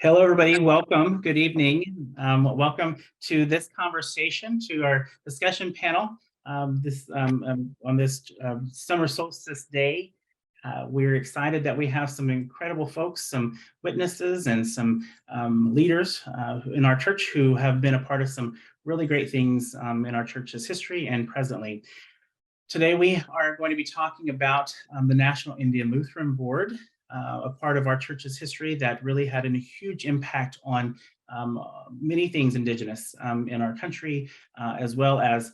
Hello, everybody. Welcome. Good evening. Welcome to this conversation, to our discussion panel on this summer solstice day. We're excited that we have some incredible folks, some witnesses, and some leaders in our church who have been a part of some really great things in our church's history and presently. Today, we are going to be talking about the National Indian Lutheran Board, a part of our church's history that really had a huge impact on many things Indigenous in our country, as well as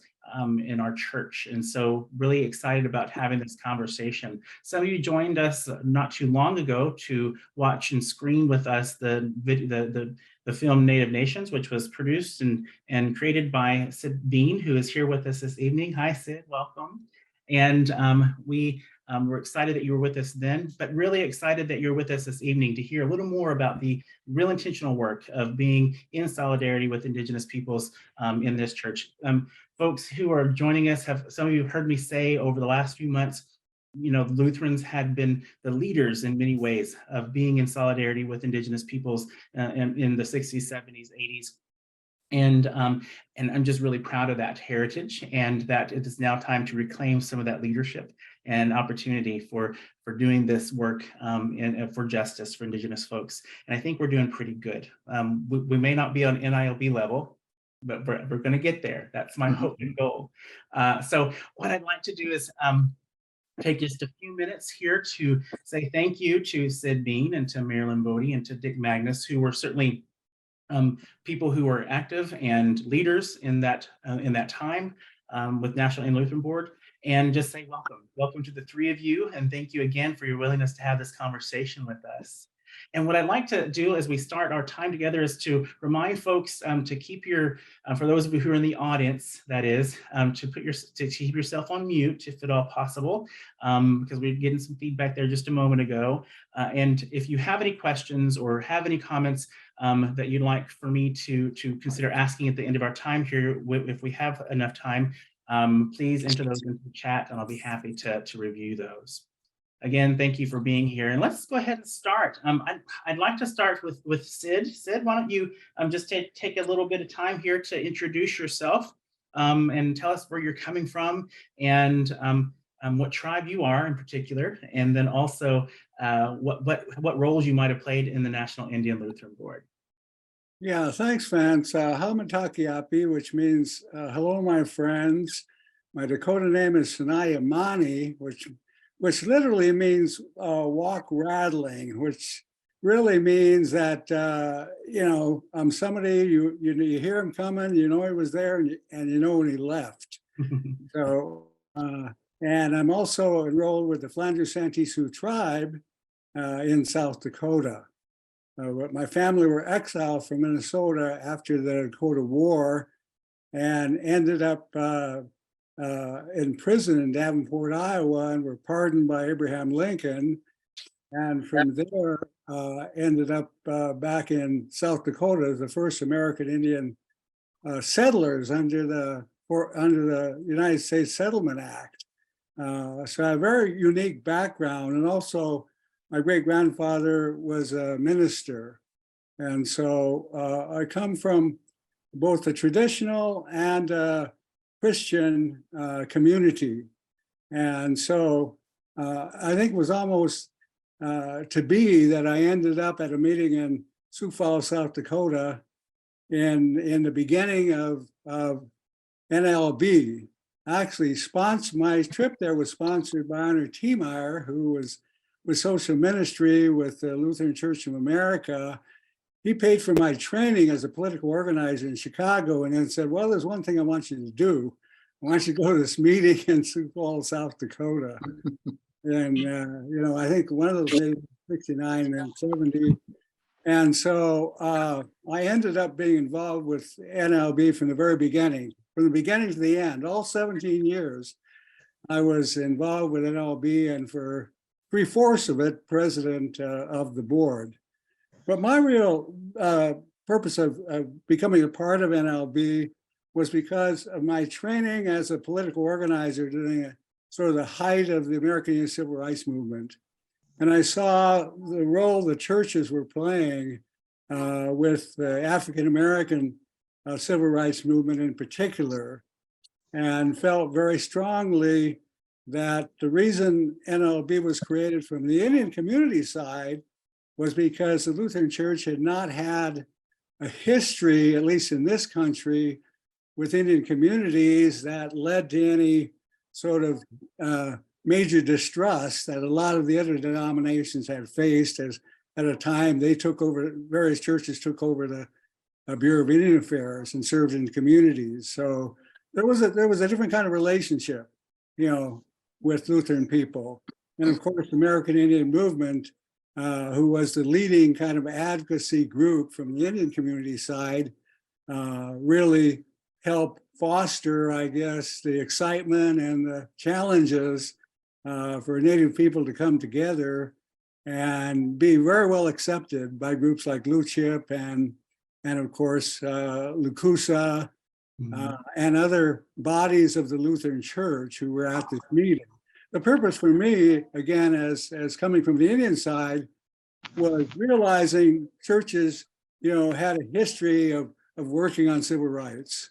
in our church. And so really excited about having this conversation. Some of you joined us not too long ago to watch and screen with us the film Native Nations, which was produced and created by Sid Bean, who is here with us this evening. Hi, Sid, welcome. And we're excited that you were with us then, but really excited that you're with us this evening to hear a little more about the real intentional work of being in solidarity with Indigenous peoples in this church. Folks who are joining us, some of you have heard me say over the last few months, Lutherans had been the leaders in many ways of being in solidarity with Indigenous peoples in the 60s, 70s, 80s. And I'm just really proud of that heritage, and that it is now time to reclaim some of that leadership and opportunity for doing this work and for justice for Indigenous folks. And I think we're doing pretty good. We may not be on NILB level, but we're going to get there. That's my hope and goal. So what I'd like to do is take just a few minutes here to say thank you to Sid Bean and to Marilyn Bode and to Dick Magnus, who were certainly people who were active and leaders in that time with National Indian Lutheran Board, and just say welcome to the three of you, and thank you again for your willingness to have this conversation with us. And what I'd like to do as we start our time together is to remind folks to keep for those of you who are in the audience, that is, to keep yourself on mute if at all possible, because we're getting some feedback there just a moment ago. And if you have any questions or have any comments that you'd like for me to consider asking at the end of our time here, if we have enough time, please enter those into the chat, and I'll be happy to review those. Again, thank you for being here, and let's go ahead and start. I'd like to start with Sid. Sid, why don't you just take a little bit of time here to introduce yourself and tell us where you're coming from and what tribe you are in particular, and then also what roles you might have played in the National Indian Lutheran Board. Yeah, thanks, Vance. Halmatakiapi, which means hello, my friends. My Dakota name is Sanaya Mani, which literally means walk rattling, which really means that, I'm somebody, you hear him coming, you know he was there, and you know when he left. So, and I'm also enrolled with the Flanders Santee Sioux tribe in South Dakota. My family were exiled from Minnesota after the Dakota War and ended up in prison in Davenport, Iowa, and were pardoned by Abraham Lincoln. And from there, ended up back in South Dakota as the first American Indian settlers under the United States Settlement Act. So I have a very unique background, and also my great-grandfather was a minister. And so I come from both the traditional and Christian community. And so I think it was almost to be that I ended up at a meeting in Sioux Falls, South Dakota in the beginning of NLB. Actually, my trip there was sponsored by Honor Tiemeyer, who was with social ministry with the Lutheran Church of America. He paid for my training as a political organizer in Chicago, and then said, well, there's one thing I want you to do. I want you to go to this meeting in Sioux Falls, South Dakota. And, I think one of those days was 69 and 70. And so I ended up being involved with NLB from the very beginning, from the beginning to the end. All 17 years, I was involved with NLB, and for 3/4 of it, president of the board. But my real purpose of becoming a part of NLB was because of my training as a political organizer during sort of the height of the American Indian Civil Rights Movement. And I saw the role the churches were playing with the African-American civil rights movement in particular, and felt very strongly that the reason NLB was created from the Indian community side was because the Lutheran Church had not had a history, at least in this country, with Indian communities that led to any sort of major distrust that a lot of the other denominations had faced, as at a time they took over, various churches took over the Bureau of Indian Affairs and served in communities. So there was a different kind of relationship, with Lutheran people. And of course, the American Indian Movement, who was the leading kind of advocacy group from the Indian community side, really helped foster, I guess, the excitement and the challenges for Native people to come together and be very well accepted by groups like LUCHIP and of course, LUCUSA, and other bodies of the Lutheran Church who were at this meeting. The purpose for me, again, as coming from the Indian side, was realizing churches, had a history of working on civil rights,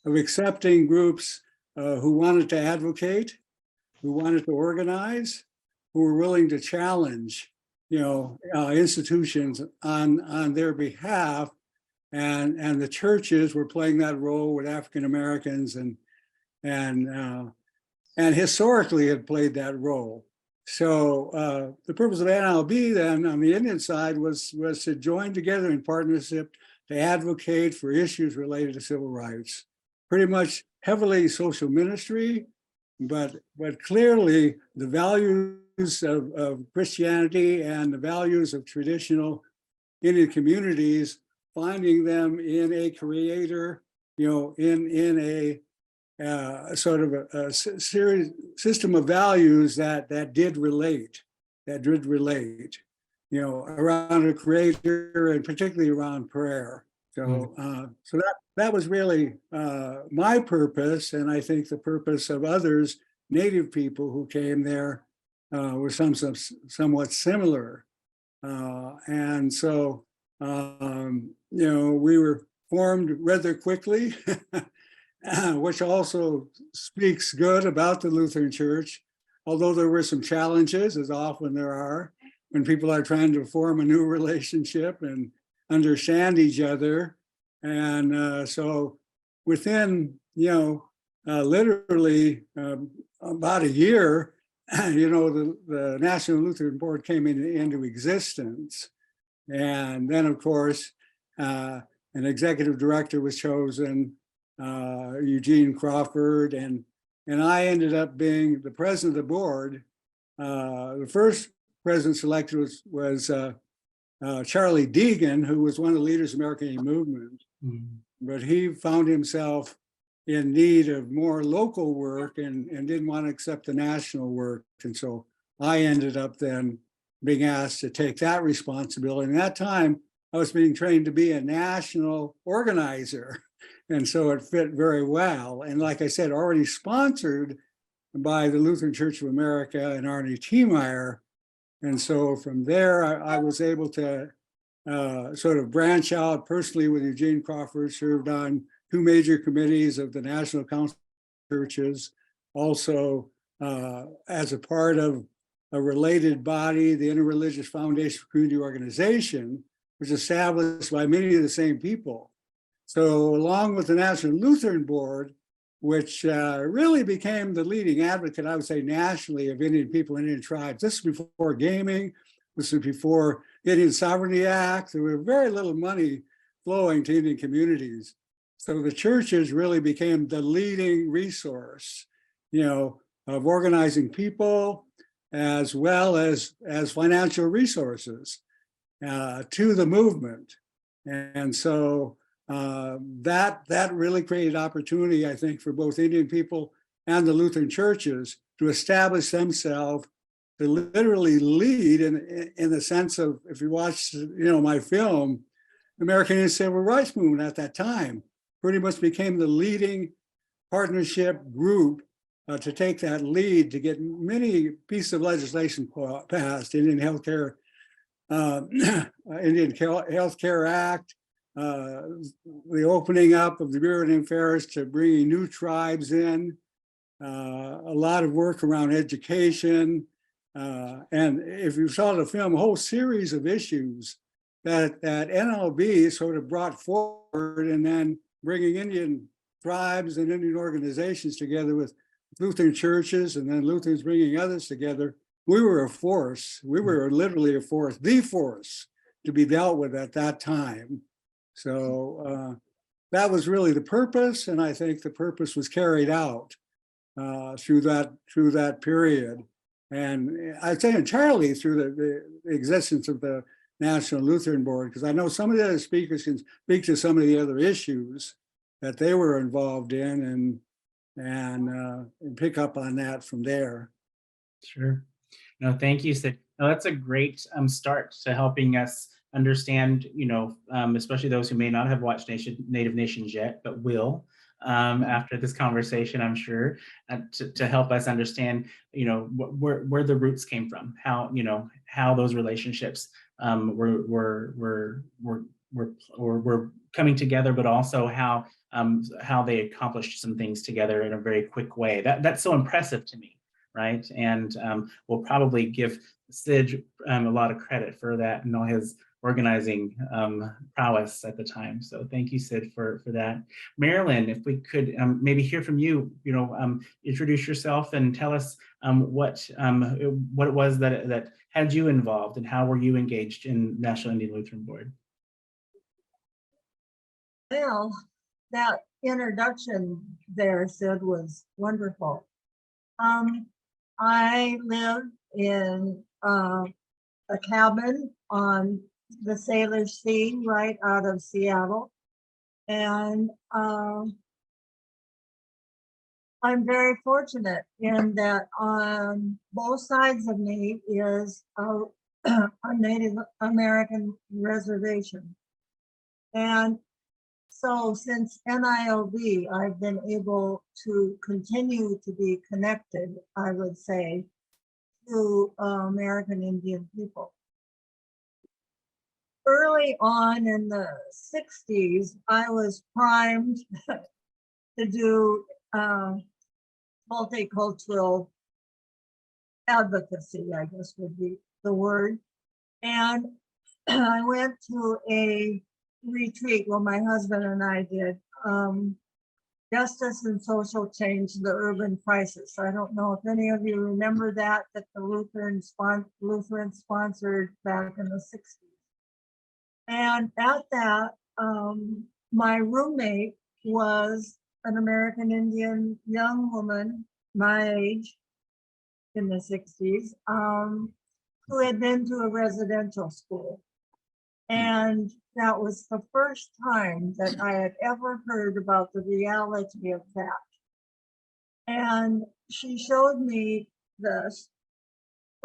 of accepting groups who wanted to advocate, who wanted to organize, who were willing to challenge, institutions on their behalf. And the churches were playing that role with African Americans and historically had played that role. So the purpose of NLB then on the Indian side was to join together in partnership to advocate for issues related to civil rights. Pretty much heavily social ministry, but clearly the values of Christianity and the values of traditional Indian communities, finding them in a creator, in a sort of a series system of values that did relate, around a creator and particularly around prayer. So, so that was really my purpose, and I think the purpose of others, Native people who came there, was somewhat similar, and so. We were formed rather quickly, which also speaks good about the Lutheran Church, although there were some challenges, as often there are, when people are trying to form a new relationship and understand each other. And so within, literally about a year, the National Lutheran Board came into existence. And then, of course, an executive director was chosen, Eugene Crawford, and I ended up being the president of the board. The first president selected was Charlie Deegan, who was one of the leaders of the American Indian movement. But he found himself in need of more local work and didn't want to accept the national work. And so I ended up then being asked to take that responsibility. And at that time, I was being trained to be a national organizer. And so it fit very well. And like I said, already sponsored by the Lutheran Church of America and Arnie Tiemeyer. And so from there, I was able to sort of branch out personally with Eugene Crawford, served on 2 major committees of the National Council of Churches, also as a part of a related body, the Interreligious Foundation for Community Organization, was established by many of the same people. So along with the National Lutheran Board, which really became the leading advocate, I would say nationally, of Indian people, Indian tribes. This was before gaming, this was before the Indian Sovereignty Act. There was very little money flowing to Indian communities. So the churches really became the leading resource, of organizing people, as well as financial resources to the movement. And so that really created opportunity, I think, for both Indian people and the Lutheran churches to establish themselves, to literally lead in the sense of, if you watch, my film, American Indian Civil Rights Movement at that time pretty much became the leading partnership group to take that lead to get many pieces of legislation passed, Indian healthcare Indian Health Care Act, the opening up of the Bureau of Indian Affairs to bringing new tribes in, a lot of work around education. And if you saw the film, a whole series of issues that NLB sort of brought forward, and then bringing Indian tribes and Indian organizations together with Lutheran churches, and then Lutherans bringing others together. We were a force. We were literally a force, the force to be dealt with at that time. So that was really the purpose, and I think the purpose was carried out through that period. And I'd say entirely through the existence of the National Lutheran Board, because I know some of the other speakers can speak to some of the other issues that they were involved in, and pick up on that from there. Sure. No, thank you, Sid. No, that's a great start to helping us understand, especially those who may not have watched Native Nations yet, but will after this conversation, I'm sure, to help us understand, where the roots came from, how those relationships were coming together, but also how they accomplished some things together in a very quick way. That's so impressive to me, right? And we'll probably give Sid a lot of credit for that and all his organizing prowess at the time. So thank you, Sid, for that. Marilyn, if we could maybe hear from you, introduce yourself and tell us what it was that had you involved, and how were you engaged in National Indian Lutheran Board? Well, that introduction there, Sid, was wonderful. I live in a cabin on the Salish Sea right out of Seattle, and I'm very fortunate in that on both sides of me is a Native American reservation. And so since NILB, I've been able to continue to be connected, I would say, to American Indian people. Early on in the 60s, I was primed to do multicultural advocacy, I guess would be the word. And I went to a retreat, well, my husband and I did, Justice and Social Change, the Urban Crisis. I don't know if any of you remember that the Lutheran sponsored back in the 60s. And at that, my roommate was an American Indian young woman, my age, in the 60s, who had been to a residential school. And that was the first time that I had ever heard about the reality of that. And she showed me the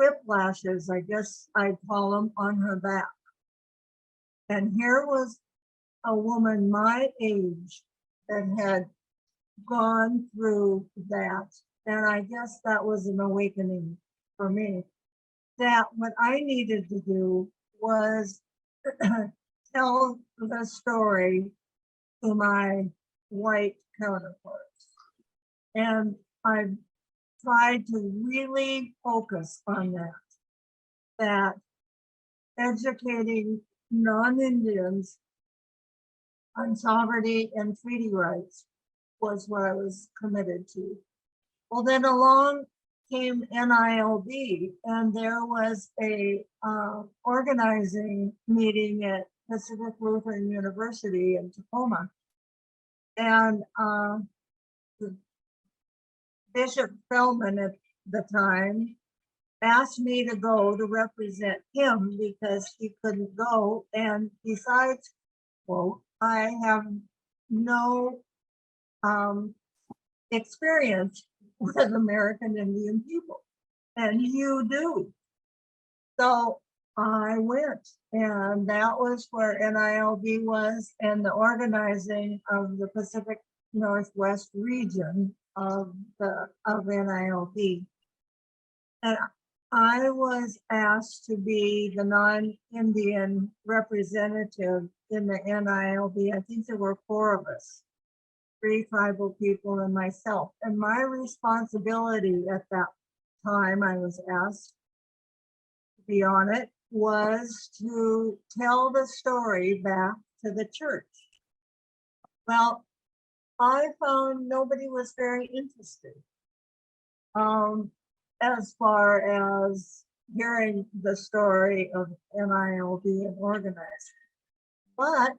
whiplashes, I guess I'd call them, on her back. And here was a woman my age that had gone through that. And I guess that was an awakening for me, that what I needed to do was tell the story to my white counterparts. And I tried to really focus on that educating non-Indians on sovereignty and treaty rights was what I was committed to. Well, then along came NILB, and there was a organizing meeting at Pacific Lutheran University in Tacoma. And Bishop Feldman at the time asked me to go to represent him because he couldn't go. And besides, quote, I have no experience with American Indian people, and you do. So I went, and that was where NILB was, and the organizing of the Pacific Northwest region of NILB. And I was asked to be the non-Indian representative in the NILB. I think there were 4 of us, 3 tribal people and myself. And my responsibility at that time, I was asked to be on it, was to tell the story back to the church. Well, I found nobody was very interested. As far as hearing the story of NILB and organizing. But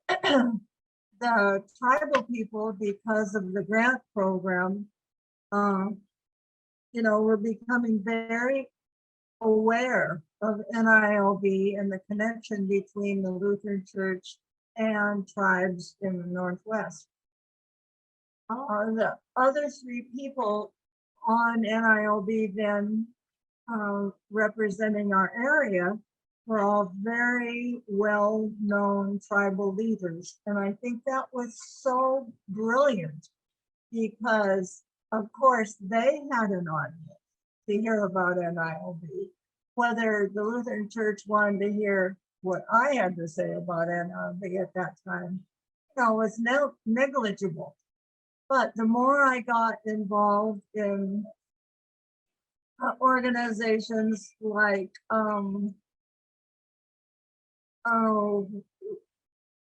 the tribal people, because of the grant program, were becoming very aware of NILB and the connection between the Lutheran Church and tribes in the Northwest. The other 3 people on NILB then representing our area were all very well-known tribal leaders. And I think that was so brilliant because, of course, they had an audience to hear about NILB. Whether the Lutheran Church wanted to hear what I had to say about NILB at that time, was negligible. But the more I got involved in organizations like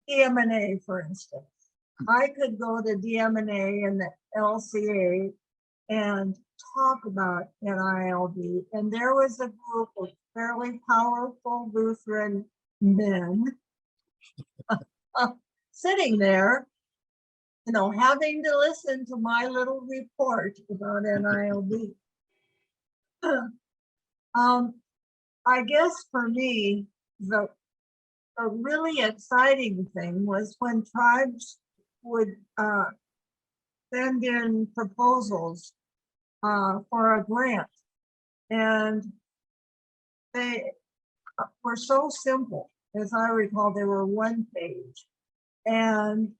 DMNA, for instance, I could go to DMNA and the LCA and talk about NILB, and there was a group of fairly powerful Lutheran men sitting there, having to listen to my little report about NILB. I guess for me, the really exciting thing was when tribes would send in proposals for a grant, and they were so simple. As I recall, they were 1 page, and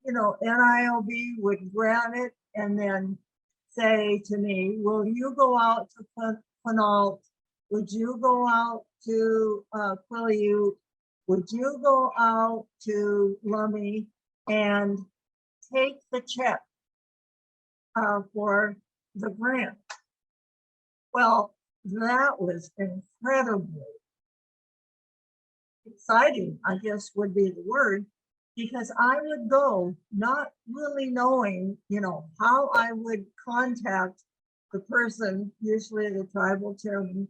NILB would grant it and then say to me, will you go out to Quinault? Would you go out to Quileute? Would you go out to Lummi and take the check for the grant? Well, that was incredibly exciting, I guess would be the word, because I would go not really knowing, how I would contact the person, usually the tribal chairman,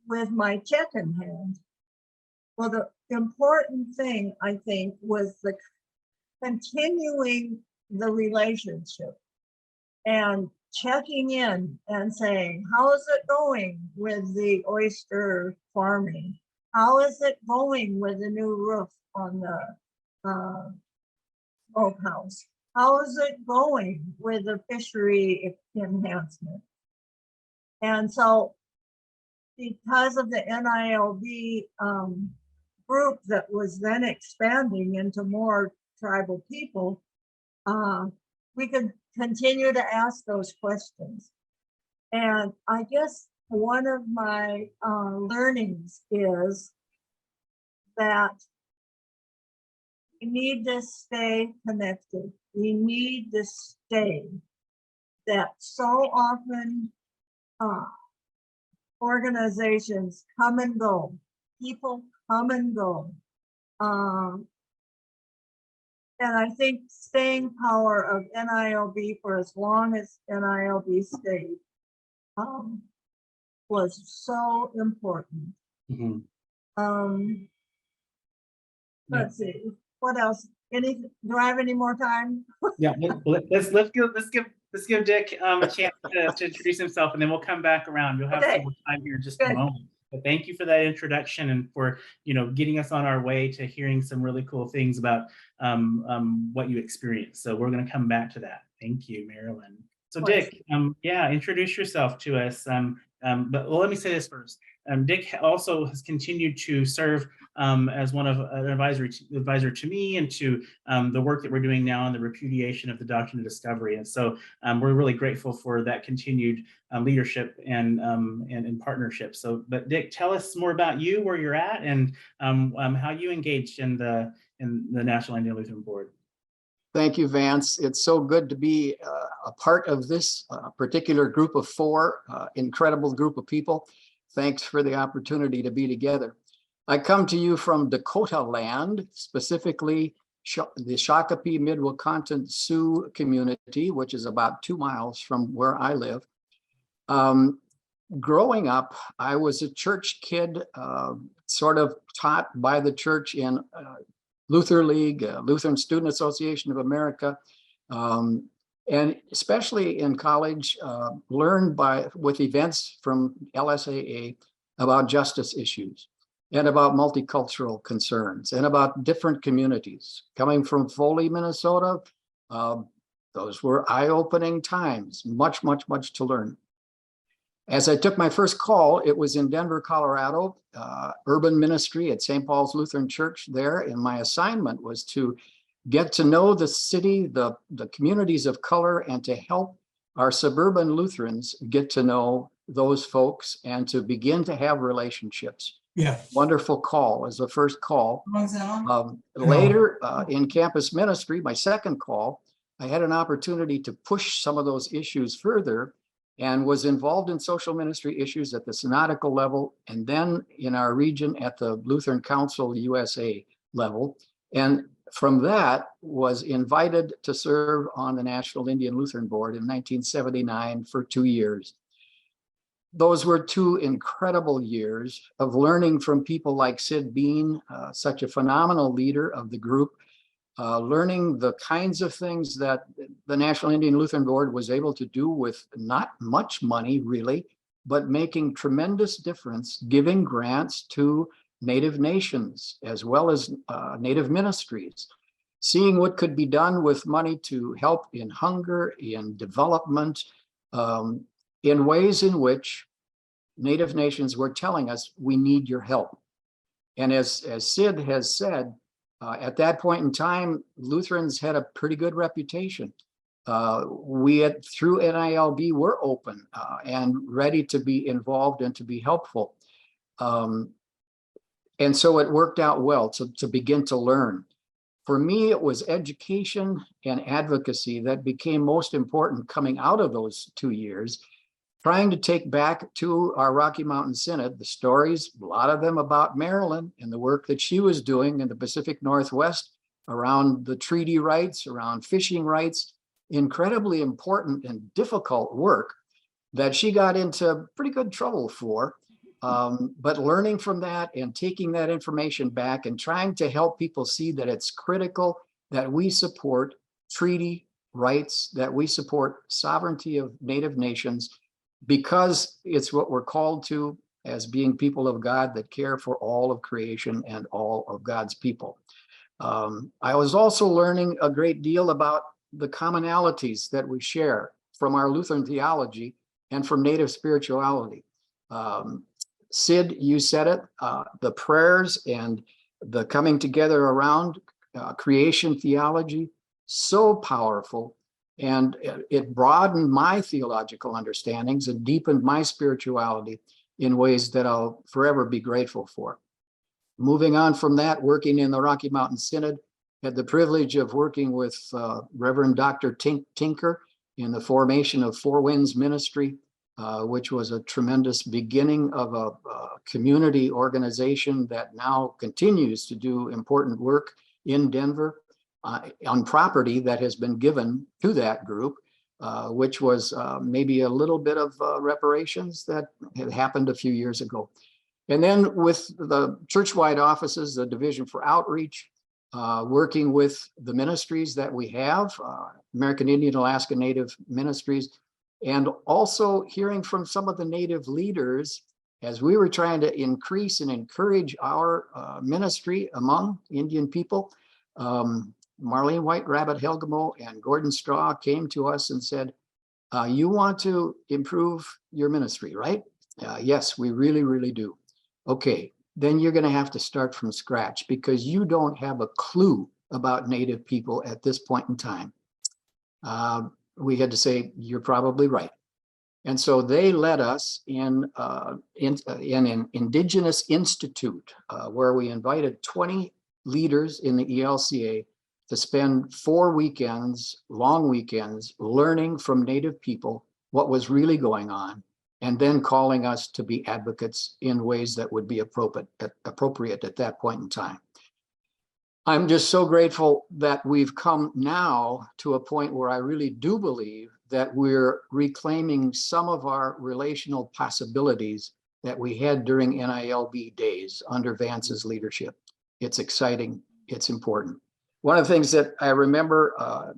with my check in hand. Well, the important thing, I think, was the continuing the relationship and checking in and saying, how is it going with the oyster farming? How is it going with the new roof on the smokehouse? How is it going with the fishery enhancement? And so, because of the NILB group that was then expanding into more tribal people, we could continue to ask those questions. And I guess one of my learnings is that we need to stay connected. We need to stay. That so often organizations come and go, people come and go. And I think staying power of NILB for as long as NILB stayed was so important. Mm-hmm. Let's see, what else? Do I have any more time? Yeah, let's give Dick a chance to introduce himself, and then we'll come back around. You'll have some more time here in just a moment. But thank you for that introduction and for getting us on our way to hearing some really cool things about what you experienced. So we're going to come back to that. Thank you, Marilyn. So Dick, introduce yourself to us. But let me say this first. Dick also has continued to serve as one of an advisor to me and to the work that we're doing now on the repudiation of the doctrine of discovery. And so we're really grateful for that continued leadership and partnership. So, but Dick, tell us more about you, where you're at, and how you engaged in the National Indian Lutheran Board. Thank you, Vance. It's so good to be a part of this particular group of four, incredible group of people. Thanks for the opportunity to be together. I come to you from Dakota land, specifically the Shakopee Mid-Wakanton Sioux community, which is about 2 miles from where I live. Growing up, I was a church kid, sort of taught by the church in Luther League, Lutheran Student Association of America, and especially in college, learned with events from LSAA about justice issues and about multicultural concerns and about different communities. Coming from Foley, Minnesota, those were eye-opening times, much to learn. As I took my first call, it was in Denver, Colorado, urban ministry at St. Paul's Lutheran Church there. And my assignment was to get to know the city, the communities of color, and to help our suburban Lutherans get to know those folks and to begin to have relationships. Yeah. Wonderful call as the first call. Later in campus ministry, my second call, I had an opportunity to push some of those issues further and was involved in social ministry issues at the synodical level, and then in our region at the Lutheran Council USA level. And from that was invited to serve on the National Indian Lutheran Board in 1979 for 2 years. Those were 2 incredible years of learning from people like Sid Bean, such a phenomenal leader of the group, learning the kinds of things that the National Indian Lutheran Board was able to do with not much money really, but making tremendous difference, giving grants to Native nations as well as Native ministries, seeing what could be done with money to help in hunger, in development, in ways in which Native nations were telling us, we need your help. And as Sid has said, at that point in time, Lutherans had a pretty good reputation. We through NILB were open and ready to be involved and to be helpful. And so it worked out well to begin to learn. For me, it was education and advocacy that became most important coming out of those 2 years, trying to take back to our Rocky Mountain Synod the stories, a lot of them about Marilyn and the work that she was doing in the Pacific Northwest around the treaty rights, around fishing rights, incredibly important and difficult work that she got into pretty good trouble for. But learning from that and taking that information back and trying to help people see that it's critical that we support treaty rights, that we support sovereignty of Native nations, because it's what we're called to as being people of God that care for all of creation and all of God's people. I was also learning a great deal about the commonalities that we share from our Lutheran theology and from Native spirituality. Sid, you said it, the prayers and the coming together around creation theology, so powerful. And it broadened my theological understandings and deepened my spirituality in ways that I'll forever be grateful for. Moving on from that, working in the Rocky Mountain Synod, had the privilege of working with Reverend Dr. Tinker in the formation of Four Winds Ministry, which was a tremendous beginning of a community organization that now continues to do important work in Denver on property that has been given to that group, which was maybe a little bit of reparations that had happened a few years ago. And then with the churchwide offices, the Division for Outreach, working with the ministries that we have, American Indian Alaska Native Ministries, and also hearing from some of the Native leaders as we were trying to increase and encourage our ministry among Indian people. Marlene White Rabbit Helgamo and Gordon Straw came to us and said, you want to improve your ministry, right? Yes, we really, really do. Okay, then you're going to have to start from scratch because you don't have a clue about Native people at this point in time. We had to say, you're probably right. And so they led us in an Indigenous Institute where we invited 20 leaders in the ELCA to spend 4 weekends, long weekends, learning from Native people what was really going on, and then calling us to be advocates in ways that would be appropriate at that point in time. I'm just so grateful that we've come now to a point where I really do believe that we're reclaiming some of our relational possibilities that we had during NILB days under Vance's leadership. It's exciting, it's important. One of the things that I remember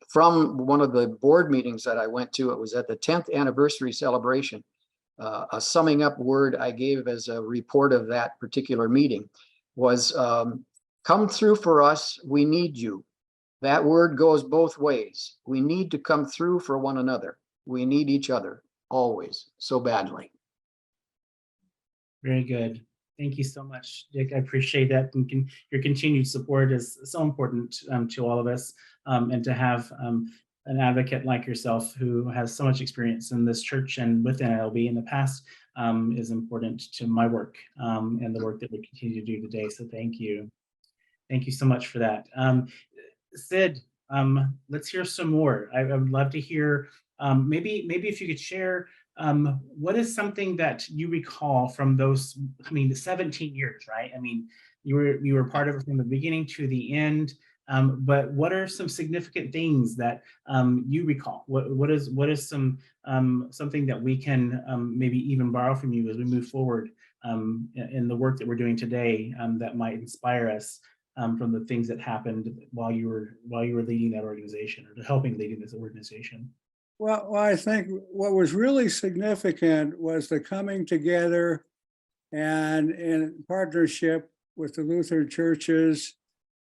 from one of the board meetings that I went to, it was at the 10th anniversary celebration, a summing up word I gave as a report of that particular meeting was, come through for us, we need you. That word goes both ways. We need to come through for one another. We need each other always, so badly. Very good. Thank you so much, Dick. I appreciate that. And your continued support is so important to all of us, and to have an advocate like yourself who has so much experience in this church and with NILB in the past is important to my work and the work that we continue to do today. So thank you. Thank you so much for that. Sid, let's hear some more. I would love to hear, maybe if you could share, what is something that you recall from those, I mean, the 17 years, right? I mean, you were part of it from the beginning to the end, but what are some significant things that you recall? What is some something that we can maybe even borrow from you as we move forward in the work that we're doing today that might inspire us from the things that happened while you were leading that organization or helping leading this organization? Well, I think what was really significant was the coming together and in partnership with the Lutheran churches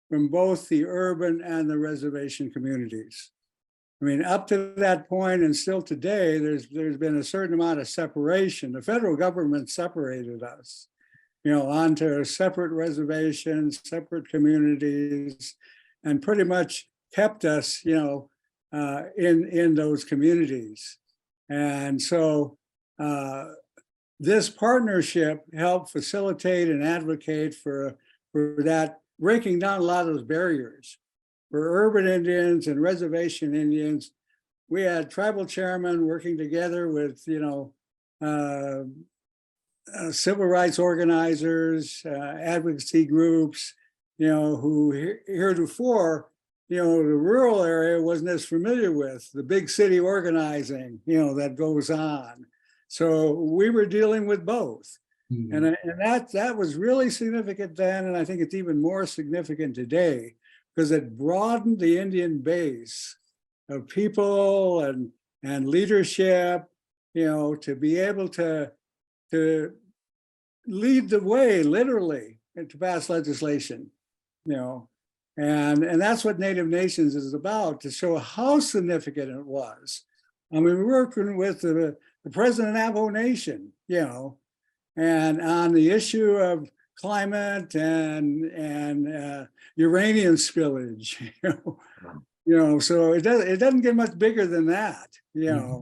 from both the urban and the reservation communities. I mean, up to that point and still today, there's been a certain amount of separation. The federal government separated us, onto separate reservations, separate communities, and pretty much kept us, in those communities. And so this partnership helped facilitate and advocate for that, breaking down a lot of those barriers. For urban Indians and reservation Indians, we had tribal chairmen working together with, civil rights organizers, advocacy groups, who heretofore, the rural area wasn't as familiar with the big city organizing, that goes on. So we were dealing with both. Mm-hmm. And that was really significant then, and I think it's even more significant today because it broadened the Indian base of people and leadership, to be able to lead the way, literally, and to pass legislation, and that's what Native Nations is about, to show how significant it was. I mean, we're working with the president of Navajo Nation, and on the issue of climate and uranium spillage, so it doesn't get much bigger than that, mm-hmm.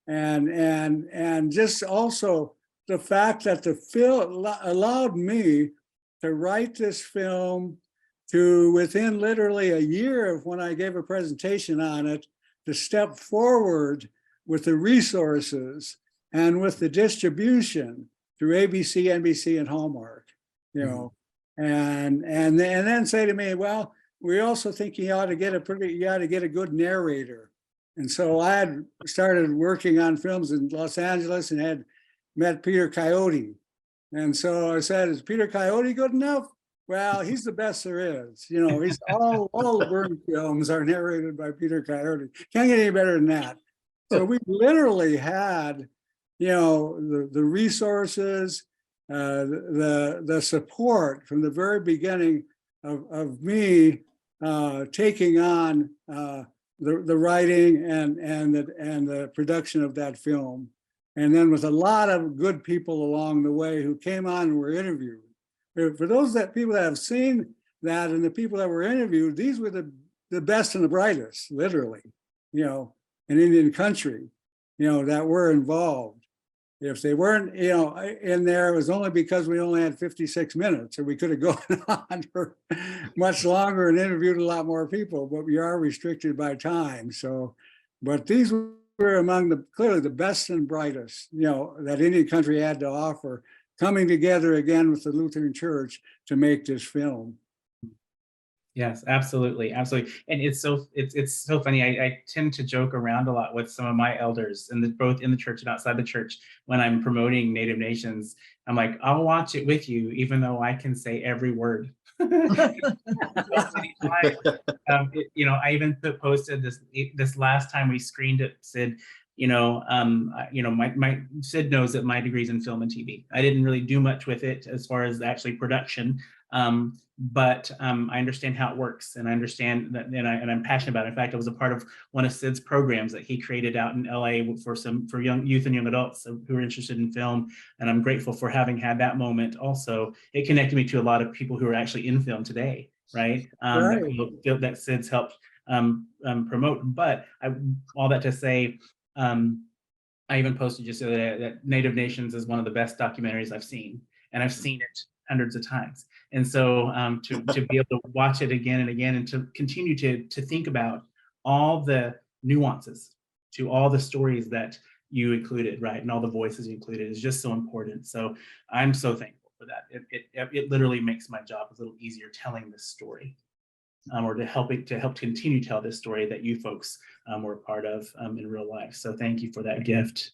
and just also the fact that the film allowed me to write this film to within literally a year of when I gave a presentation on it, to step forward with the resources and with the distribution through ABC, NBC, and Hallmark, mm-hmm. and then say to me, well, we also think you ought to get a good narrator. And so I had started working on films in Los Angeles and had met Peter Coyote. And so I said, is Peter Coyote good enough? Well, he's the best there is. He's all the Burn films are narrated by Peter Coyote. Can't get any better than that. So we literally had, the resources, the support from the very beginning of me taking on the writing and the production of that film. and then with a lot of good people along the way who came on and were interviewed. For those people that have seen that and the people that were interviewed, these were the best and the brightest, literally, in Indian country, that were involved. If they weren't, in there, it was only because we only had 56 minutes, or we could have gone on for much longer and interviewed a lot more people, but we are restricted by time. So, but these were among clearly the best and brightest, that Indian country had to offer, coming together again with the Lutheran Church to make this film. Yes, absolutely, absolutely. And it's so funny. I tend to joke around a lot with some of my elders, both in the church and outside the church, when I'm promoting Native Nations. I'm like, I'll watch it with you, even though I can say every word. I even posted this last time we screened it, Sid. My Sid knows that my degree's in film and TV. I didn't really do much with it as far as actually production. But I understand how it works, and I understand that, and I'm passionate about it. In fact, I was a part of one of Sid's programs that he created out in LA for young youth and young adults who are interested in film, and I'm grateful for having had that moment. Also, it connected me to a lot of people who are actually in film today, right? That Sid's helped promote. But all that to say, I even posted just that Native Nations is one of the best documentaries I've seen, and I've seen it hundreds of times. And so to be able to watch it again and again, and to continue to think about all the nuances to all the stories that you included, right, and all the voices you included is just so important. So I'm so thankful for that. It literally makes my job a little easier telling this story, or to help continue to tell this story that you folks were a part of in real life. So thank you for that gift.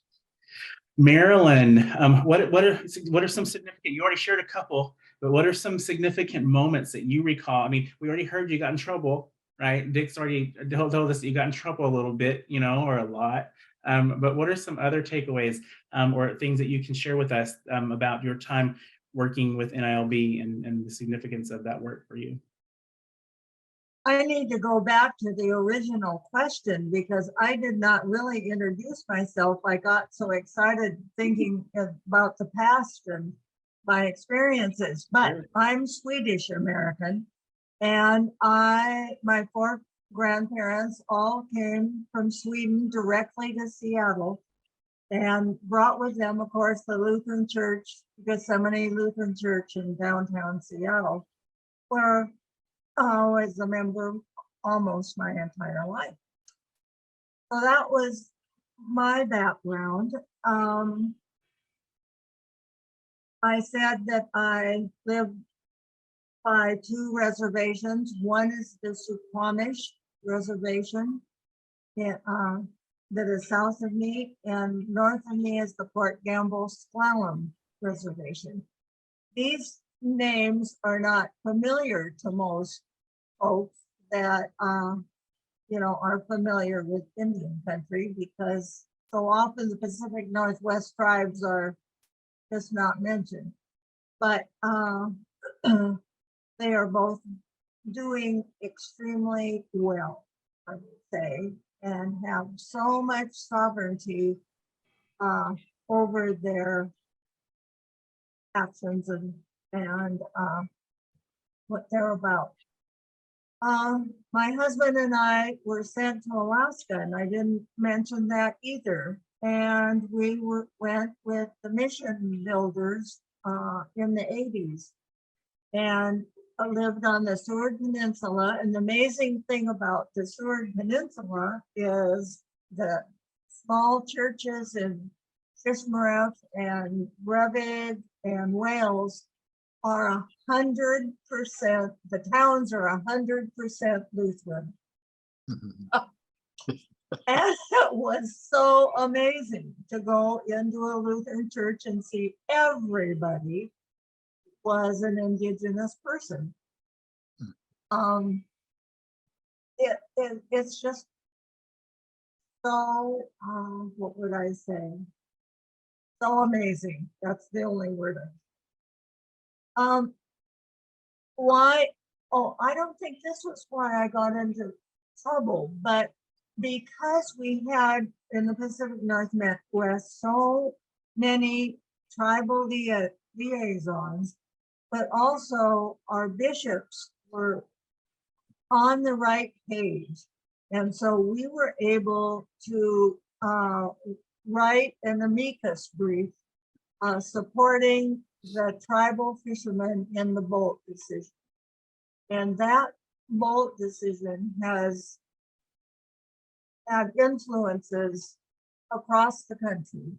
Marilyn, what are some significant, you already shared a couple, but what are some significant moments that you recall? I mean, we already heard you got in trouble, right? Dick's already told us that you got in trouble a little bit, or a lot. But what are some other takeaways or things that you can share with us about your time working with NILB and the significance of that work for you? I need to go back to the original question, because I did not really introduce myself. I got so excited thinking about the past and my experiences, but I'm Swedish American, and my four grandparents all came from Sweden directly to Seattle, and brought with them, of course, the Lutheran Church, Gethsemane Lutheran Church in downtown Seattle, where I was a member almost my entire life. So that was my background. I said that I lived by two reservations. One is the Suquamish Reservation that is south of me, and north of me is the Port Gamble Sklallam Reservation. These names are not familiar to most folks that are familiar with Indian country, because so often the Pacific Northwest tribes are just not mentioned. But they are both doing extremely well, I would say, and have so much sovereignty over their actions and what they're about. My husband and I were sent to Alaska, and I didn't mention that either. And we went with the mission builders in the 80s, and lived on the Seward Peninsula. And the amazing thing about the Seward Peninsula is the small churches in Shishmaref and Brevig and Wales are 100%, the towns are 100% Lutheran. And it was so amazing to go into a Lutheran church and see everybody was an Indigenous person. It's just so, what would I say? So amazing. That's the only word. Why? Oh, I don't think this was why I got into trouble, but because we had in the Pacific Northwest so many tribal liaisons, but also our bishops were on the right page. And so we were able to write an amicus brief supporting the tribal fishermen in the Bolt decision. And that Bolt decision has had influences across the country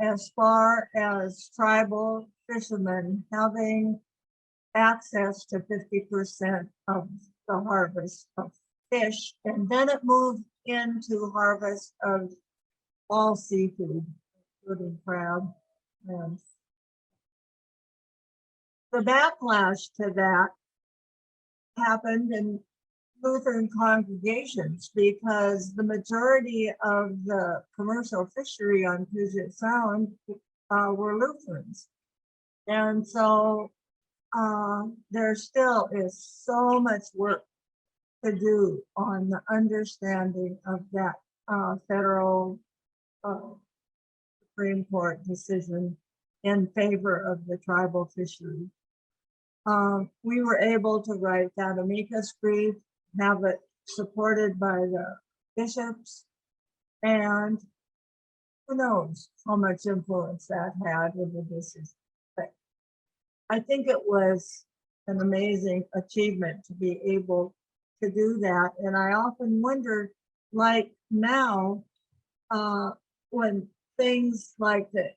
as far as tribal fishermen having access to 50% of the harvest of fish. And then it moved into harvest of all seafood, including crab. And the backlash to that happened in Lutheran congregations because the majority of the commercial fishery on Puget Sound were Lutherans. And so there still is so much work to do on the understanding of that federal Supreme Court decision in favor of the tribal fishery. We were able to write that amicus brief, have it supported by the bishops, and who knows how much influence that had with the decision. But I think it was an amazing achievement to be able to do that. And I often wonder, like now, when things like the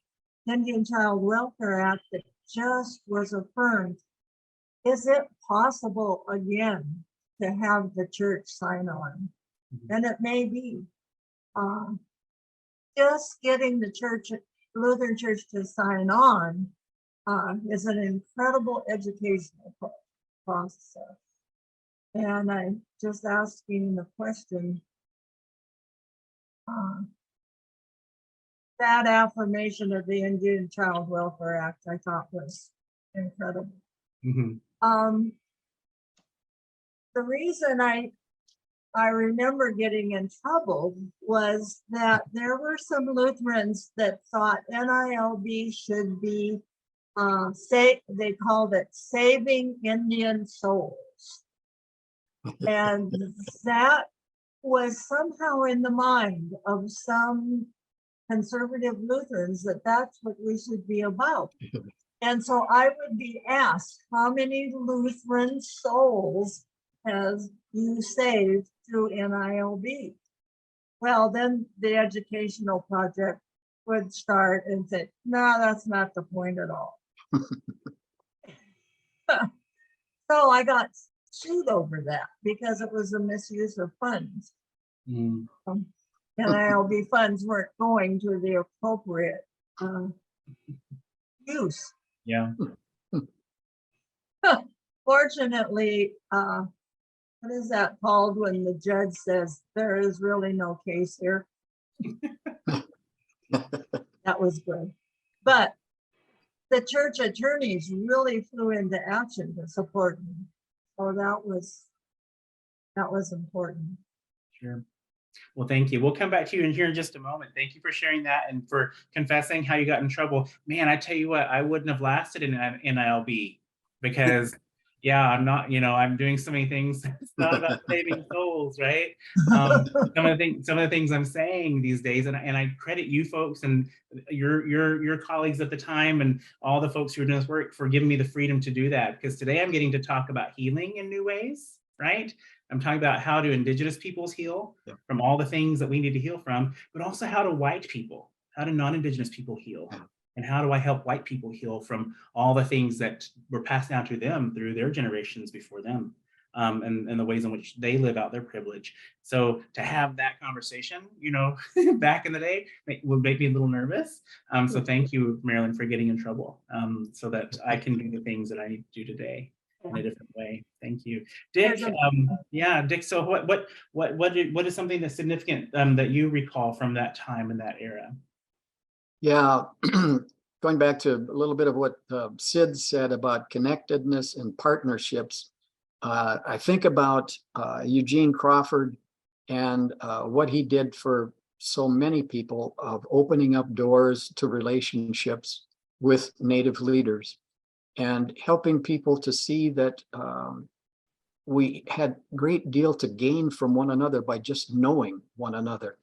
Indian Child Welfare Act that just was affirmed, is it possible again to have the church sign on? And it may be. Just getting the church, Lutheran Church, to sign on is an incredible educational process. And I'm just asking the question, that affirmation of the Indian Child Welfare Act, I thought was incredible. The reason I remember getting in trouble was that there were some Lutherans that thought NILB should be, they called it Saving Indian Souls. And that was somehow in the mind of some conservative Lutherans that that's what we should be about. And so I would be asked, how many Lutheran souls has you saved through NILB? Well, then the educational project would start and say, no, that's not the point at all. So I got sued over that because it was a misuse of funds. NILB funds weren't going to the appropriate use. Yeah. Fortunately, what is that called when the judge says there is really no case here? That was good. But the church attorneys really flew into action to support me. So that was important. Sure. Well, thank you. We'll come back to you in here in just a moment. Thank you for sharing that and for confessing how you got in trouble. Man, I tell you what, I wouldn't have lasted in NILB because, yeah, I'm not, I'm doing so many things. It's not about saving souls, right? Some of the things I'm saying these days, and I credit you folks and your colleagues at the time and all the folks who are doing this work for giving me the freedom to do that. Because today I'm getting to talk about healing in new ways, right? I'm talking about how do Indigenous peoples heal from all the things that we need to heal from, but also how do white people, how do non-Indigenous people heal? And how do I help white people heal from all the things that were passed down to them through their generations before them, and the ways in which they live out their privilege. So to have that conversation, back in the day would make me a little nervous. So thank you, Marilyn, for getting in trouble so that I can do the things that I need to do today in a different way. Thank you, Dick. Dick. So what is something that's significant that you recall from that time and that era? Yeah, going back to a little bit of what Sid said about connectedness and partnerships. I think about Eugene Crawford and what he did for so many people of opening up doors to relationships with Native leaders and helping people to see that we had great deal to gain from one another by just knowing one another.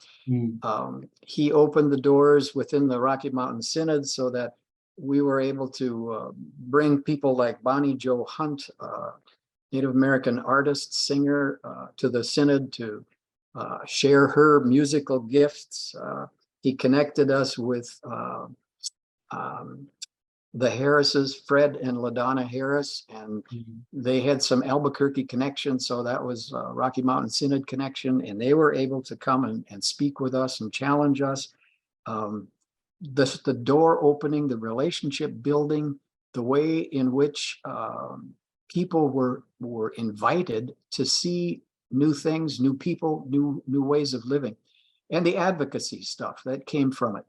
He opened the doors within the Rocky Mountain Synod so that we were able to bring people like Bonnie Jo Hunt, Native American artist, singer, to the Synod to share her musical gifts. He connected us with the Harrises, Fred and LaDonna Harris, and they had some Albuquerque connection. So that was Rocky Mountain Synod connection, and they were able to come and speak with us and challenge us. The door opening, the relationship building, the way in which people were invited to see new things, new people, new ways of living, and the advocacy stuff that came from it.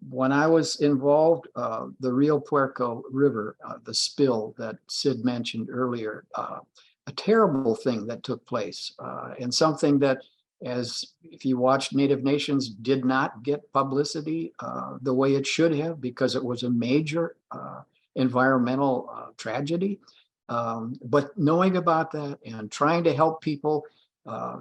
When I was involved, the Rio Puerco River, the spill that Sid mentioned earlier, a terrible thing that took place, and something that, as if you watched Native Nations, did not get publicity the way it should have, because it was a major environmental tragedy. But knowing about that and trying to help people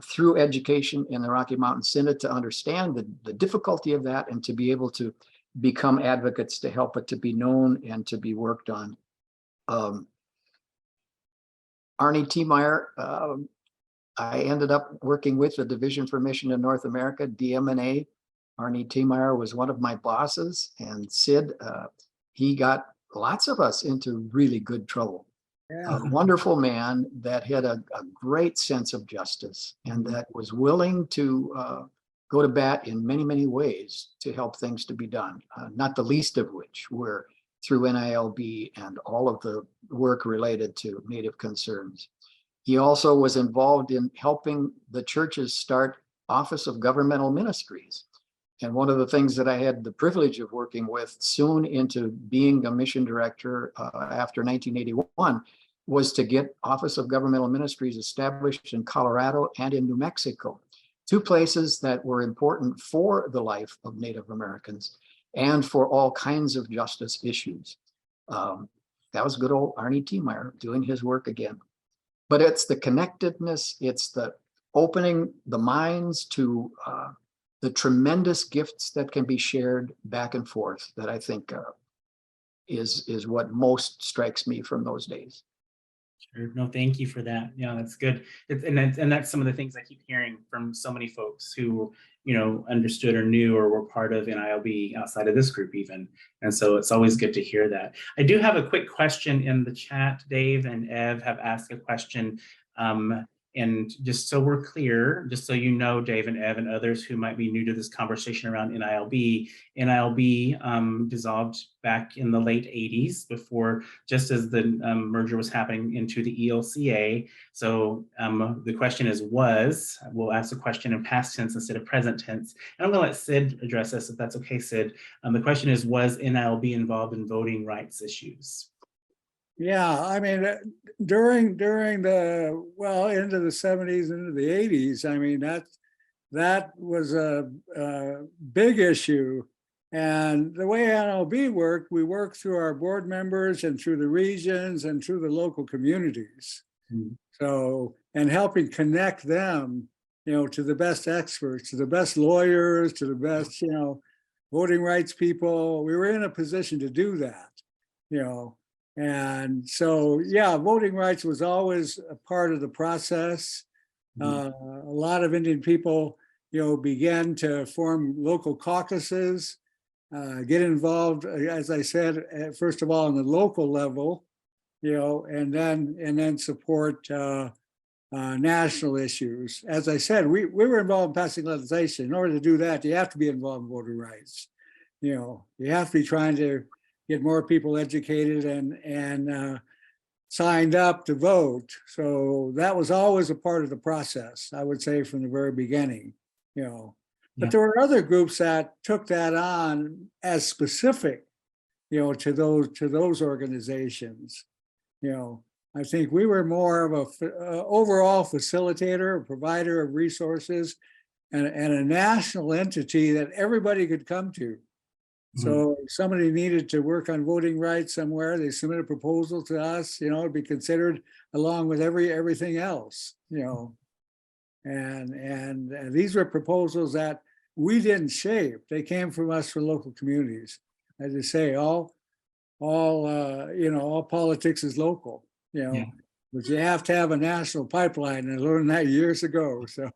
through education in the Rocky Mountain Synod to understand the difficulty of that and to be able to become advocates to help it to be known and to be worked on. Arnie T. Meyer, I ended up working with the Division for Mission in North America, DMNA. Arnie T. Meyer was one of my bosses, and Sid, he got lots of us into really good trouble. Yeah. A wonderful man that had a great sense of justice and that was willing to go to bat in many, many ways to help things to be done, not the least of which were through NILB and all of the work related to Native concerns. He also was involved in helping the churches start Office of Governmental Ministries. And one of the things that I had the privilege of working with soon into being a mission director after 1981 was to get Office of Governmental Ministries established in Colorado and in New Mexico, two places that were important for the life of Native Americans and for all kinds of justice issues. That was good old Arnie T. Meyer doing his work again. But it's the connectedness, it's the opening the minds to the tremendous gifts that can be shared back and forth that I think is what most strikes me from those days. Sure. No, thank you for that. Yeah, that's good. And that's some of the things I keep hearing from so many folks who, understood or knew or were part of NILB outside of this group even. And so it's always good to hear that. I do have a quick question in the chat. Dave and Ev have asked a question. And just so we're clear, just so you know, Dave and Ev and others who might be new to this conversation around NILB, NILB dissolved back in the late 80s before, just as the merger was happening into the ELCA. So the question is we'll ask the question in past tense instead of present tense. And I'm gonna let Sid address this if that's okay, Sid. The question is, was NILB involved in voting rights issues? Yeah, I mean, during the, well, into the 70s, into the 80s, I mean, that was a big issue. And the way NLB worked, we worked through our board members and through the regions and through the local communities. So, and helping connect them, to the best experts, to the best lawyers, to the best, voting rights people. We were in a position to do that, And so, yeah, voting rights was always a part of the process. A lot of Indian people, began to form local caucuses, get involved, as I said, first of all, on the local level, and then support national issues. As I said, we were involved in passing legislation. In order to do that, you have to be involved in voting rights. You have to be trying to get more people educated and signed up to vote. So that was always a part of the process, I would say, from the very beginning, But there were other groups that took that on as specific, to those organizations. I think we were more of a overall facilitator, a provider of resources, and a national entity that everybody could come to. So if somebody needed to work on voting rights somewhere, they submit a proposal to us, it'd be considered along with everything else, and these were proposals that we didn't shape. They came from us for local communities. As I say, all politics is local, Yeah. but you have to have a national pipeline. I learned that years ago. So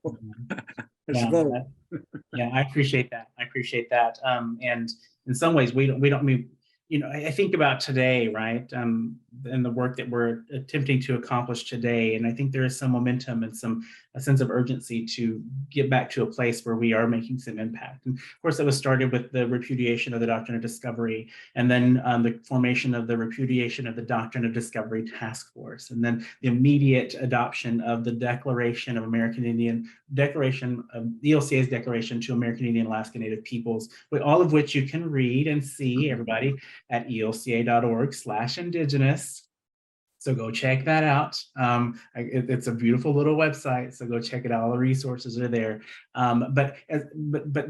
Yeah, I appreciate that. And in some ways, we don't mean, I think about today, right? And the work that we're attempting to accomplish today. And I think there is some momentum and a sense of urgency to get back to a place where we are making some impact. And of course, it was started with the repudiation of the Doctrine of Discovery, and then the formation of the repudiation of the Doctrine of Discovery Task Force, and then the immediate adoption of the Declaration of American Indian, ELCA's Declaration to American Indian Alaska Native Peoples, all of which you can read and see, everybody, at elca.org/indigenous. So go check that out. It's a beautiful little website, so go check it out. All the resources are there. But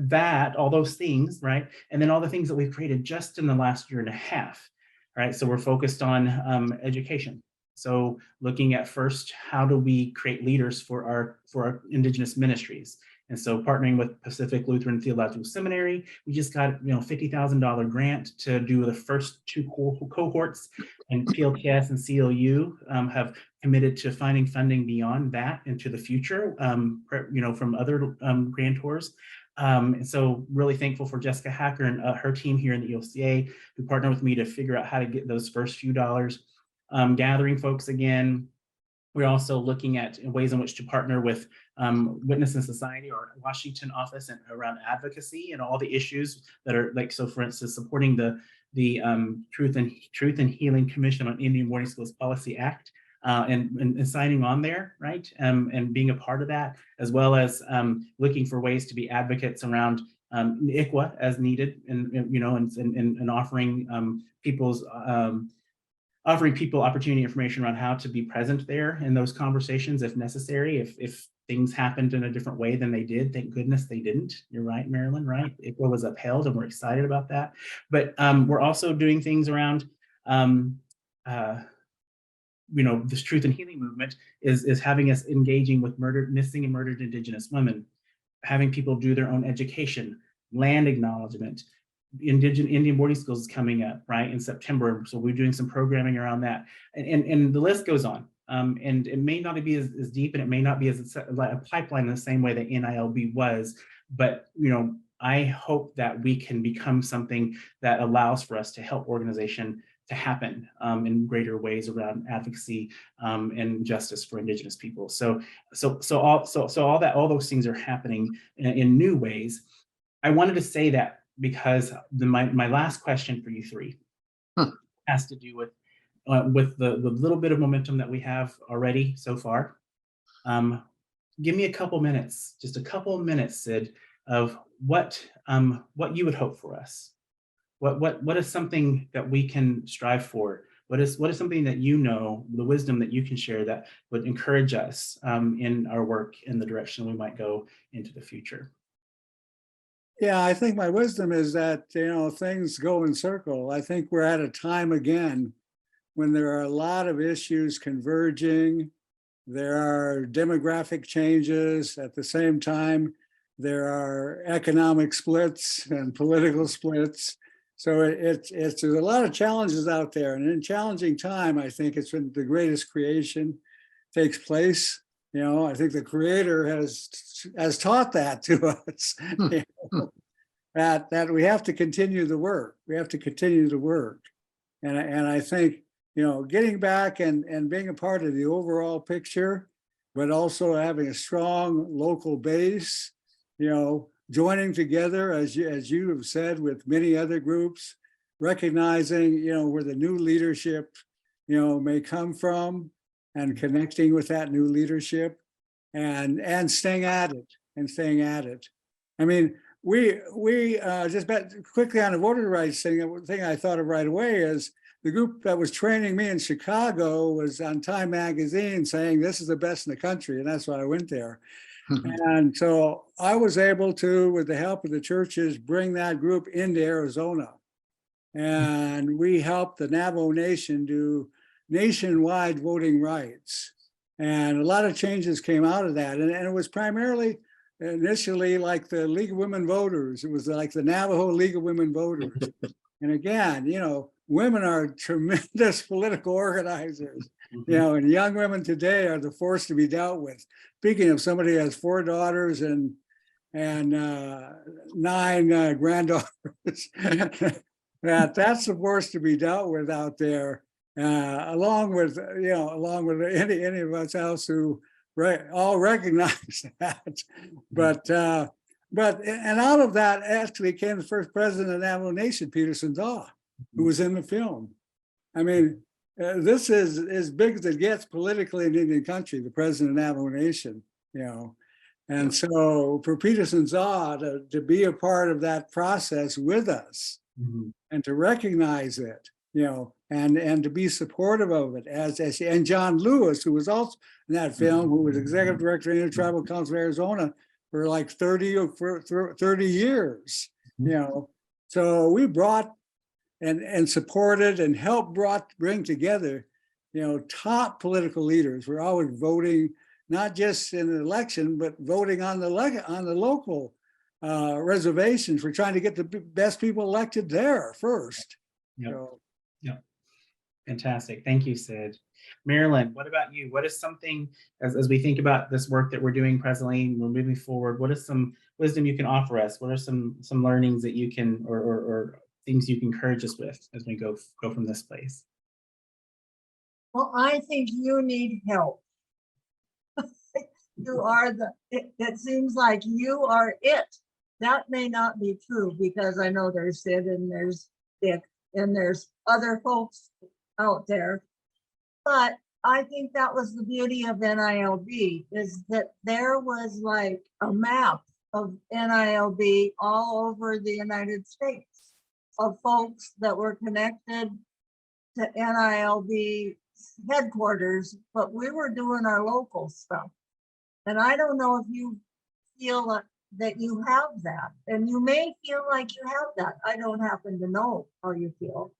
that, all those things, right? And then all the things that we've created just in the last year and a half, right? So we're focused on education. So looking at first, how do we create leaders for our Indigenous ministries? And so partnering with Pacific Lutheran Theological Seminary, we just got $50,000 grant to do the first 2 cohorts, and PLTS and CLU have committed to finding funding beyond that into the future, from other grantors. And so really thankful for Jessica Hacker and her team here in the ELCA, who partnered with me to figure out how to get those first few dollars. Gathering folks again. We're also looking at ways in which to partner with Witness in Society, or Washington office, and around advocacy and all the issues that are like, so for instance, supporting the Truth and Healing Commission on Indian Boarding Schools Policy Act, and signing on there, right? And being a part of that, as well as looking for ways to be advocates around ICWA as needed, and offering offering people opportunity, information around how to be present there in those conversations if necessary, if things happened in a different way than they did. Thank goodness they didn't. You're right, Marilyn, right? ICWA was upheld, and we're excited about that. But we're also doing things around, this Truth and Healing movement is having us engaging with missing and murdered Indigenous women, having people do their own education, land acknowledgement. Indian boarding schools is coming up, right, in September. So we're doing some programming around that. And the list goes on. And it may not be as deep, and it may not be as like a pipeline in the same way that NILB was. But, I hope that we can become something that allows for us to help organization to happen in greater ways around advocacy and justice for Indigenous people. So all those things are happening in new ways. I wanted to say that because my last question for you three has to do with the little bit of momentum that we have already so far. Give me a couple minutes, just a couple of minutes, Sid, of what you would hope for us. What is something that we can strive for? What is something that the wisdom that you can share that would encourage us in our work in the direction we might go into the future? Yeah, I think my wisdom is that, things go in circle. I think we're at a time again when there are a lot of issues converging. There are demographic changes. At the same time, there are economic splits and political splits. So there's a lot of challenges out there. And in challenging time, I think it's when the greatest creation takes place. I think the Creator has taught that to us, that we have to continue the work. We have to continue the work. And I think, getting back and being a part of the overall picture, but also having a strong local base, joining together, as you have said, with many other groups, recognizing, where the new leadership, may come from, and connecting with that new leadership, and staying at it. I mean, we just quickly on the voter rights thing I thought of right away is the group that was training me in Chicago was on Time Magazine saying this is the best in the country, and that's why I went there. And so I was able to, with the help of the churches, bring that group into Arizona. And we helped the Navajo Nation do nationwide voting rights. And a lot of changes came out of that. And it was primarily initially like the League of Women Voters. It was like the Navajo League of Women Voters. And again, you know, women are tremendous political organizers, you know, and young women today are the force to be dealt with. Speaking of somebody who has 4 daughters and 9 granddaughters, that's the force to be dealt with out there, along with, you know, along with any of us else who all recognize that. But and out of that actually came the first president of the Navajo Nation, Peterson Daw, who was in the film. I mean, this is as big as it gets politically in Indian country, the president of Navajo Nation, you know. And so for Peterson Daw to be a part of that process with us and to recognize it, you know, and to be supportive of it and John Lewis, who was also in that film, who was executive director of the Tribal Council of Arizona for like 30 years, you know. So we brought and supported and helped bring together, you know, top political leaders. We're always voting, not just in an election, but voting on the local reservations. We're trying to get the best people elected there first. Yep. So, yep. Fantastic. Thank you, Sid. Marilyn, what about you? What is something, as we think about this work that we're doing presently, we're moving forward, what is some wisdom you can offer us? What are some learnings that you can, or things you can encourage us with as we go from this place? Well, I think you need help. You are it seems like you are it. That may not be true, because I know there's Sid and there's Dick and there's other folks out there. But I think that was the beauty of NILB, is that there was like a map of NILB all over the United States of folks that were connected to NILB headquarters, but we were doing our local stuff. And I don't know if you feel that you have that, and you may feel like you have that. I don't happen to know how you feel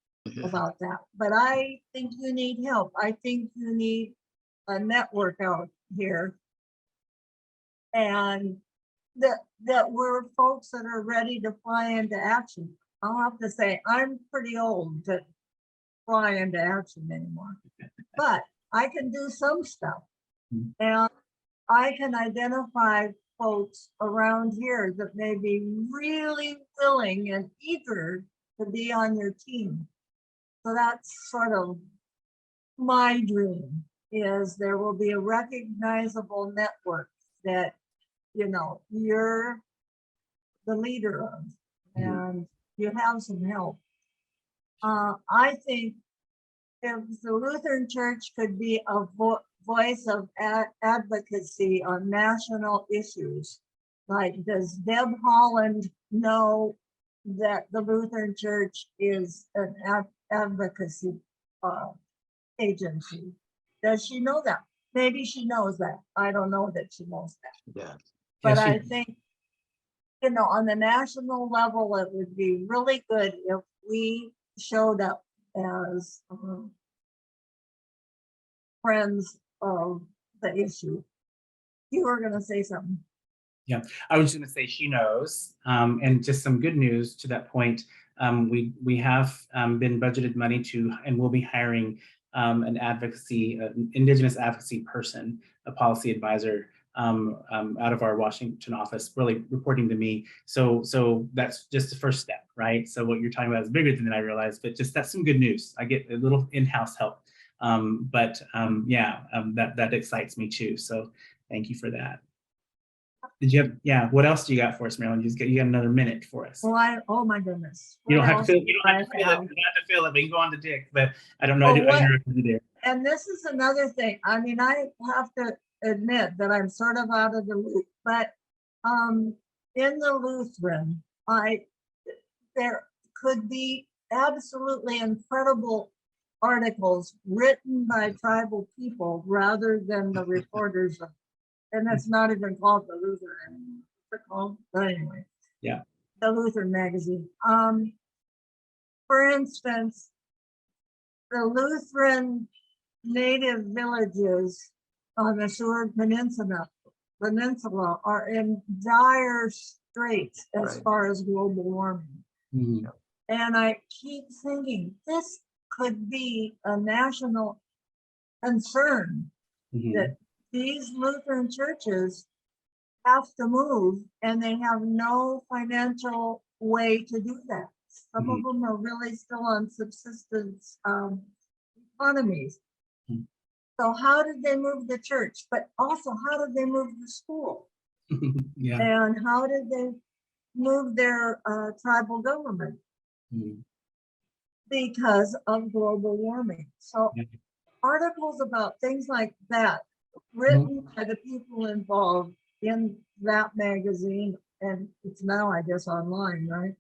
about that, but I think you need help. I think you need a network out here, and that we're folks that are ready to fly into action. I'll have to say, I'm pretty old to fly into action anymore, but I can do some stuff, and I can identify folks around here that may be really willing and eager to be on your team. So that's sort of my dream, is there will be a recognizable network that, you know, you're the leader of, and you have some help. I think if the Lutheran Church could be a voice of advocacy on national issues, like, does Deb Holland know that the Lutheran Church is an advocacy agency? Does she know that? Maybe she knows that. I don't know that she knows that. Yeah. But I think, you know, on the national level, it would be really good if we showed up as friends of the issue. You were going to say something. Yeah, I was going to say she knows, and just some good news to that point. We have been budgeted money to, and we'll be hiring an Indigenous advocacy person, a policy advisor out of our Washington office, really reporting to me. So that's just the first step, right? So what you're talking about is bigger than I realized, but just that's some good news. I get a little in-house help, that excites me too. So thank you for that. Did you have, what else do you got for us, Marilyn? You got another minute for us. Well, oh my goodness. You don't have to feel it, but you go on to Dick, but I don't know. I interrupted you there. And this is another thing. I mean, I have to admit that I'm sort of out of the loop, but in the Lutheran, there could be absolutely incredible articles written by tribal people rather than the reporters. And it's not even called the Lutheran. It's called, but anyway. Yeah. The Lutheran magazine. For instance, the Lutheran native villages on the Seward Peninsula are in dire straits as Right. far as global warming. Mhm. And I keep thinking this could be a national concern Mhm. that these Lutheran churches have to move and they have no financial way to do that. Some of them are really still on subsistence economies. Mhm. So how did they move the church? But also, how did they move the school? Yeah. And how did they move their tribal government? Mhm. Because of global warming. So Yeah. articles about things like that Mm-hmm. written by the people involved in that magazine, and it's now, I guess, online, right?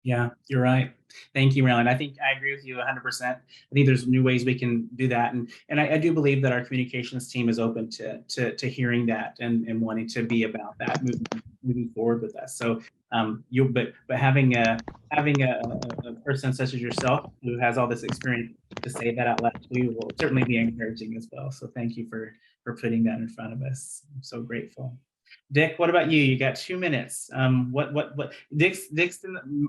Yeah, you're right. Thank you, Marilyn. I think I agree with you 100%. I think there's new ways we can do that, and I do believe that our communications team is open to hearing that and wanting to be about that moving forward with us. So but having a person such as yourself who has all this experience to say that out loud to you will certainly be encouraging as well. So thank you for putting that in front of us. I'm so grateful. Dick, what about you? You got 2 minutes. What Dick's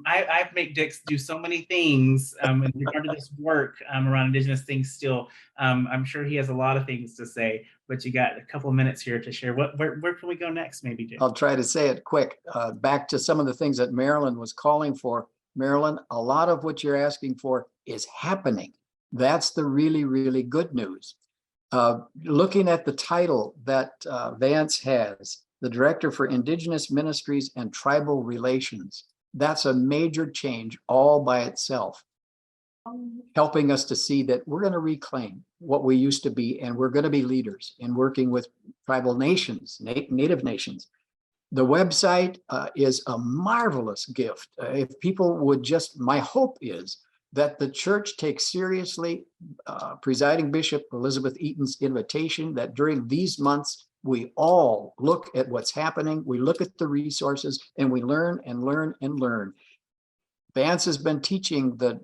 I make Dick's do so many things in regard to this work around Indigenous things still. I'm sure he has a lot of things to say, but you got a couple of minutes here to share. Where can we go next, maybe, Dick? I'll try to say it quick. Back to some of the things that Marilyn was calling for. Marilyn, a lot of what you're asking for is happening. That's the really, really good news. Looking at the title that Vance has, the Director for Indigenous Ministries and Tribal Relations, that's a major change all by itself, helping us to see that we're going to reclaim what we used to be, and we're going to be leaders in working with tribal nations, native nations. The website is a marvelous gift. If people would just, my hope is that the church takes seriously Presiding Bishop Elizabeth Eaton's invitation that during these months, we all look at what's happening, we look at the resources, and we learn and learn and learn. Vance has been teaching the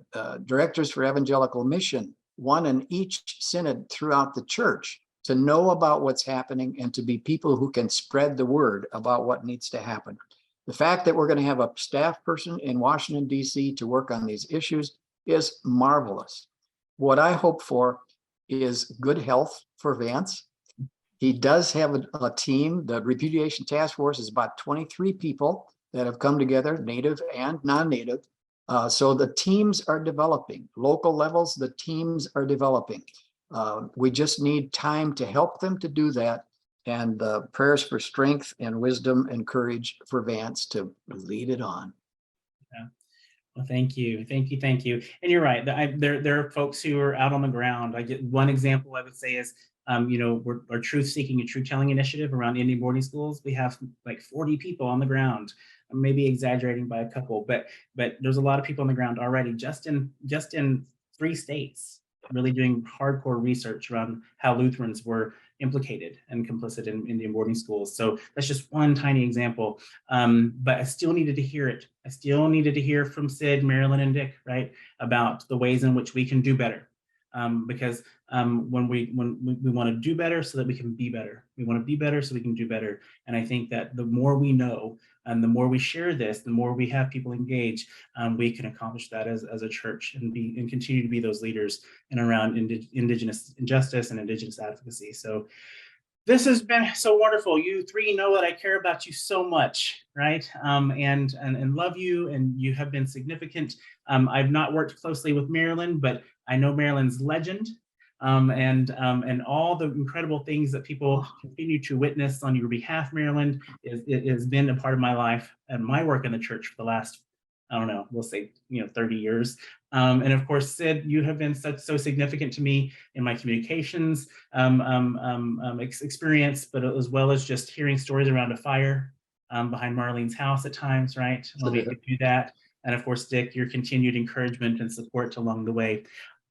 directors for evangelical mission, one in each synod throughout the church, to know about what's happening and to be people who can spread the word about what needs to happen. The fact that we're going to have a staff person in Washington, D.C. to work on these issues is marvelous. What I hope for is good health for Vance. He does have a team. The Repudiation Task Force is about 23 people that have come together, native and non-native. So the teams are developing. Local levels, the teams are developing. We just need time to help them to do that, and prayers for strength and wisdom and courage for Vance to lead it on. Yeah. Well, thank you. And you're right. There are folks who are out on the ground. I get one example I would say is, we're our truth seeking and truth telling initiative around Indian boarding schools. We have like 40 people on the ground. I'm maybe exaggerating by a couple, but there's a lot of people on the ground already, just in 3 states, really doing hardcore research around how Lutherans were implicated and complicit in Indian boarding schools. So that's just one tiny example. But I still needed to hear it. I still needed to hear from Sid, Marilyn, and Dick, right, about the ways in which we can do better. Because when we want to do better so that we can be better. We want to be better so we can do better. And I think that the more we know and the more we share this, the more we have people engage, we can accomplish that as a church and continue to be those leaders in around Indigenous injustice and Indigenous advocacy. So this has been so wonderful. You 3 know that I care about you so much, right? And love you, and you have been significant. I've not worked closely with Marilyn, but I know Marilyn's legend, and all the incredible things that people continue to witness on your behalf, Marilyn, it has been a part of my life and my work in the church for the last, I don't know, we'll say, 30 years. And of course, Sid, you have been so significant to me in my communications experience, but as well as just hearing stories around a fire behind Marlene's house at times, right? When we could do that. And of course, Dick, your continued encouragement and support along the way.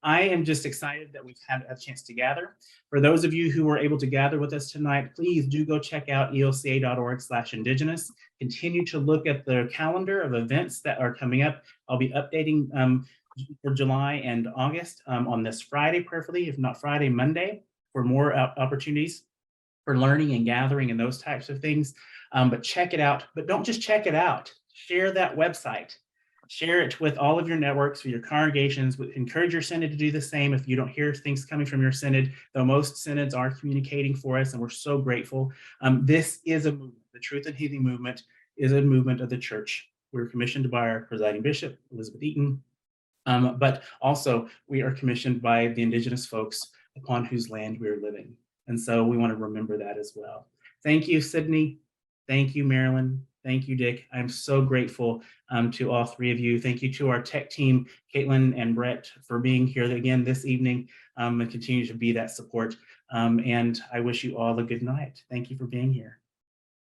I am just excited that we've had a chance to gather. For those of you who were able to gather with us tonight, please do go check out elca.org/indigenous. Continue to look at the calendar of events that are coming up. I'll be updating for July and August on this Friday, prayerfully, if not Friday, Monday, for more opportunities for learning and gathering and those types of things. But check it out. But don't just check it out. Share that website. Share it with all of your networks, with your congregations. Encourage your synod to do the same if you don't hear things coming from your synod, though most synods are communicating for us, and we're so grateful. This is a movement. The Truth and Healing movement is a movement of the church. We're commissioned by our presiding bishop, Elizabeth Eaton, but also we are commissioned by the indigenous folks upon whose land we are living. And so we want to remember that as well. Thank you, Sydney. Thank you, Marilyn. Thank you, Dick. I'm so grateful to all three of you. Thank you to our tech team, Caitlin and Brett, for being here again this evening and continue to be that support. And I wish you all a good night. Thank you for being here.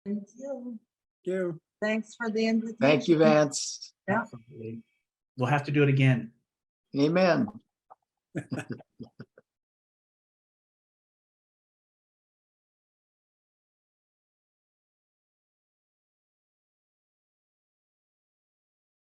Thank you. Thank you. Thanks for the invitation. Thank you, Vance. Yeah. Absolutely. We'll have to do it again. Amen.